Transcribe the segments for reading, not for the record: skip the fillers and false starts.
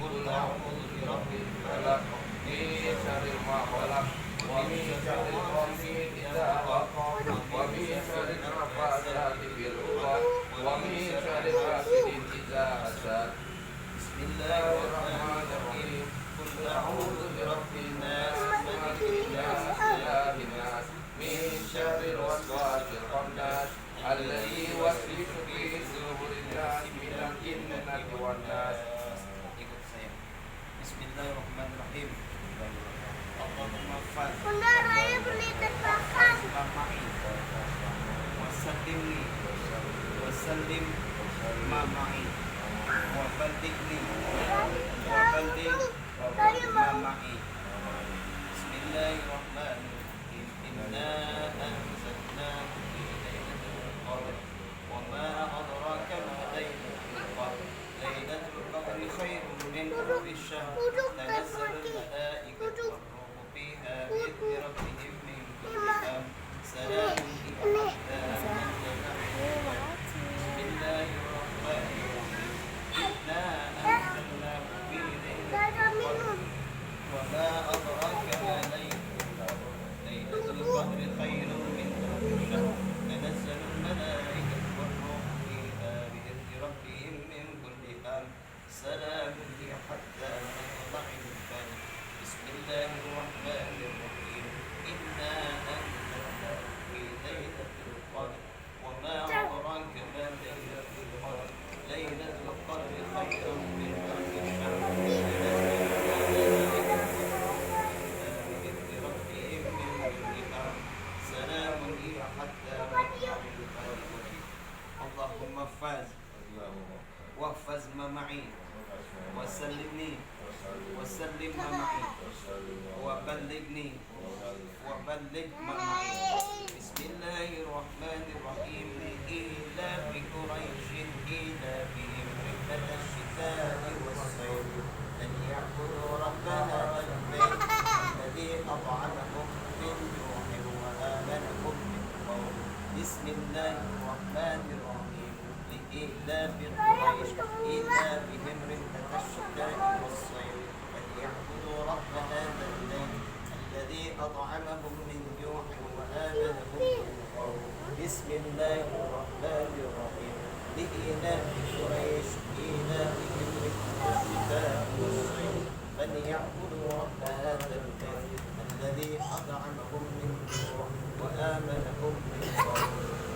قل أعوذ برب الفلق من شر ما خلق ومن شر غاسق إذا وقب ومن شر النفاثات في العقد ومن شر حاسد إذا حسد. بسم الله الرحمن الرحيم. قل أعوذ برب الناس ملك الناس إله الناس من شر الوسواس الخناس الذي يوسوس في صدور الناس من الجنة والناس. Ikut saya. Bismillahirrahmanirrahim. Allahumma fad. Bunda Raya beli terbakar. Wasallimni wasallim ma ma'i wa ballighni wa balligh ma ma'i. Bismillahirrahmanirrahim. Inna anzalnahu fi lailatul qadr wa ma adraka ma lailatul qadr. Lailatul qadri khairun min alfi syahr. Tanazzalul malaikatu war-ruhu fiha bi'izni rabbihim min kulli amr. Salamun hiya hatta Bismillahirrahmanirrahim. Inna anzalnahu fi lailatul qadr wa ma adraka ma lailatul qadr. Lailatul qadri khairun min alfi syahr. Tanazzalul malaikatu war-ruhu fiha bi'izni rabbihim min kulli amr. Salamun hiya hatta matla'il fajr. Bismillahirrahmanirrahim. Inna anzalnahu fi lailatul qadr wa ma adraka ma lailatul qadr. Lailatul qadri khairun min alfi syahr. بإذن ربهم من كل أمر. سلام هي حتى مطلع الفجر. اللهم فاز واحفظ ما معي وسلمني وسلم ما معي وبلغني وبلغ ما معي. بسم الله الرحمن الرحيم. لإيلاف قريش إيلافهم رحلة الشتاء والصيف فليعبدوا رب هذا البيت الذي أطعمهم من جوع وآمنهم من خوف. بسم الله الرحمن الرحيم. لإيلاف قريش إيلافهم رحلة الشتاء والصيف فليعبدوا رب هذا البيت الذي أطعمهم من جوع وآمنهم من خوف. بسم الله الرحمن الرحيم. لإيلاف قريش إيلافهم رحلة الشتاء والصيف فليعبدوا رب هذا البيت الذي أطعمهم من جوع وآمنهم من خوف.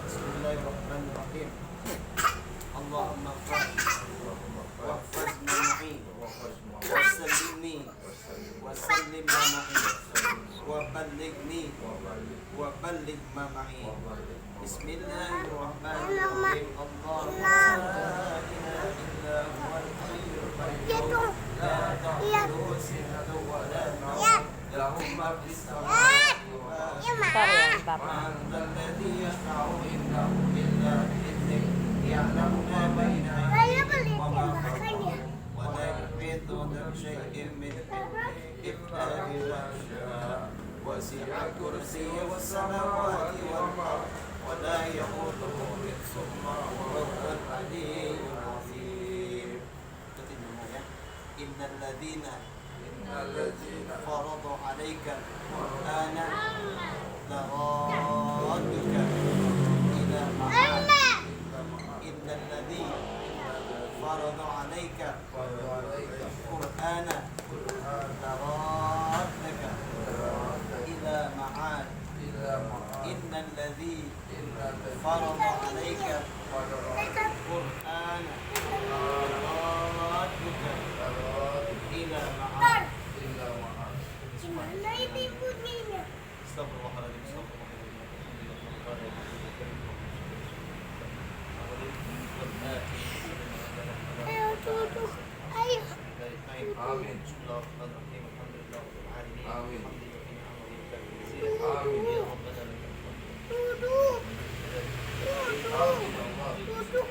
بسم الله الرحمن الرحيم. اللهم واحفظ ما معي وسلمني وسلم ما معي وبلغني وبلغ ما معي. بسم الله الرحمن الرحيم. الله لا إله إلا هو الحي القيوم لا تأخذه سنة ولا نوم له ما في السماوات وما في الأرض. من ذا الذي يشفع عنده إلا بإذنه يعلم ما بين أيديهم وما خلفهم ولا يحيطون بشيء من علمه إلا بما شاء. وسع كرسيه السماوات والأرض ولا يئوده حفظهما وهو العلي العظيم. إن الذين فرضوا عليك القرآن لرادك إلى معاد. إن الذين فرضوا عليك القرآن لرادك إلى معاد. إن الذي فرض عليك القرآن لرادك إلى معاد. Mana ini bunyinya? Astagfirullahaladzim. Ayo duduk. Ayo. Amin. Bismillahirrahmanirrahim. Alhamdulillahirabbil alamin. Amin. Amin. Ya Rabbal alamin. Duduk. Duduk. Duduk.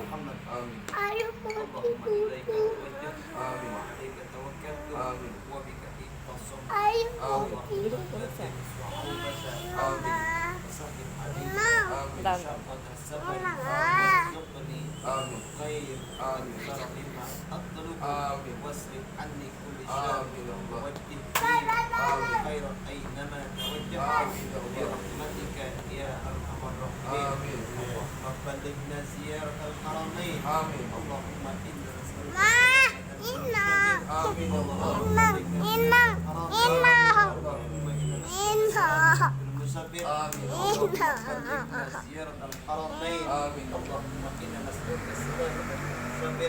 Muhammad. Amin. Ayo Allahumma ilaika duduk. tawajjah. Amin. Wa alaika tawakkaltu. Amin. Wa bika ittasam. Ayo Allahumma duduk. latif su'ubata. Amin. Wasallim alaihi. Nah. Amin. Dan. Syafat as-sabr. Nah. Warzuqni آمين. خير آمين. شر ما أطلب آمين. واصرف عني كل شر آمين يا الله. ووجه آمين. خيرا أينما توجه آمين يا الله. برحمتك يا أرحم الراحمين. آمين. اللهم بلغنا زيارة الحرمين. آمين. اللهم إنا نسألك Ma, inna, آمين يا الله. inna, inna, اللهم إنا inna, المسبح. آمين. اللهم بلغنا زيارة الحرمين. آمين. اللهم إنا نسألك السلامة المسبح.